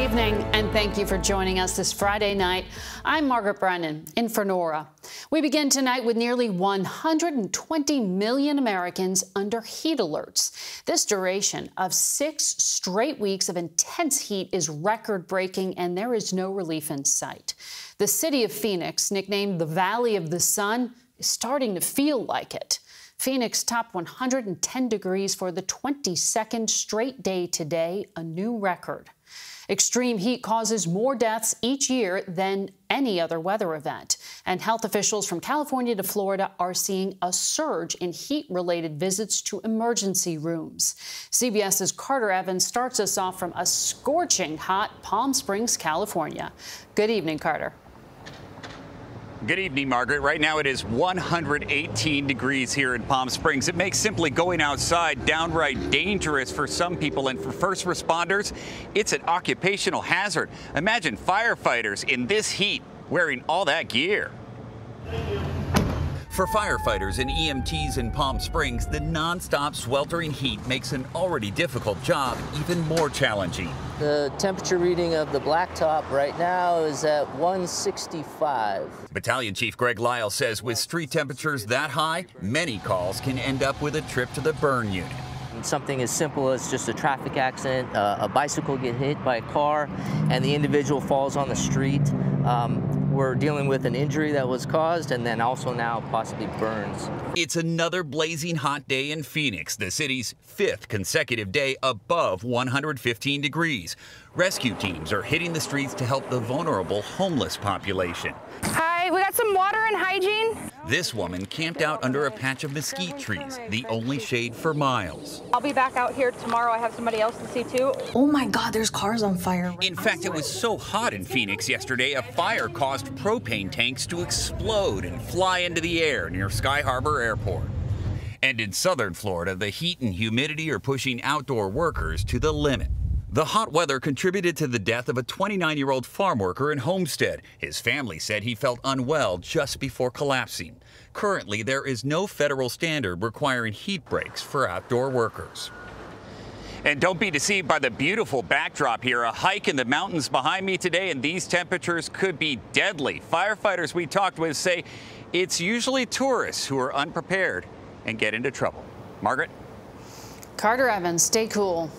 evening, and thank you for joining us this Friday night. I'm Margaret Brennan, in for Norah. We begin tonight with nearly 120 million Americans under heat alerts. This duration of 6 straight weeks of intense heat is record-breaking, and there is no relief in sight. The city of Phoenix, nicknamed the Valley of the Sun, is starting to feel like it. Phoenix topped 110 degrees for the 22nd straight day today, a new record. Extreme heat causes more deaths each year than any other weather event, and health officials from California to Florida are seeing a surge in heat-related visits to emergency rooms. CBS's Carter Evans starts us off from a scorching hot Palm Springs, California. Good evening, Carter. Good evening, Margaret. Right now it is 118 degrees here in Palm Springs. It makes simply going outside downright dangerous for some people, and for first responders, it's an occupational hazard. Imagine firefighters in this heat wearing all that gear. For firefighters and EMTs in Palm Springs, the nonstop sweltering heat makes an already difficult job even more challenging. The temperature reading of the blacktop right now is at 165. Battalion Chief Greg Lyle says with street temperatures that high, many calls can end up with a trip to the burn unit. Something as simple as just a traffic accident, a bicycle get hit by a car, and the individual falls on the street. We're dealing with an injury that was caused, and then also now possibly burns. It's another blazing hot day in Phoenix, the city's 5th consecutive day above 115 degrees. Rescue teams are hitting the streets to help the vulnerable homeless population. Hi, we got some water and hygiene. This woman camped out under a patch of mesquite trees, the only shade for miles. I'll be back out here tomorrow. I have somebody else to see too. Oh my God, there's cars on fire. In fact, it was so hot in Phoenix yesterday, a fire caused propane tanks to explode and fly into the air near Sky Harbor Airport. And in southern Florida, the heat and humidity are pushing outdoor workers to the limit. The hot weather contributed to the death of a 29-year-old farm worker in Homestead. His family said he felt unwell just before collapsing. Currently, there is no federal standard requiring heat breaks for outdoor workers. And don't be deceived by the beautiful backdrop here. A hike in the mountains behind me today, and these temperatures could be deadly. Firefighters we talked with say it's usually tourists who are unprepared and get into trouble. Margaret? Carter Evans, stay cool.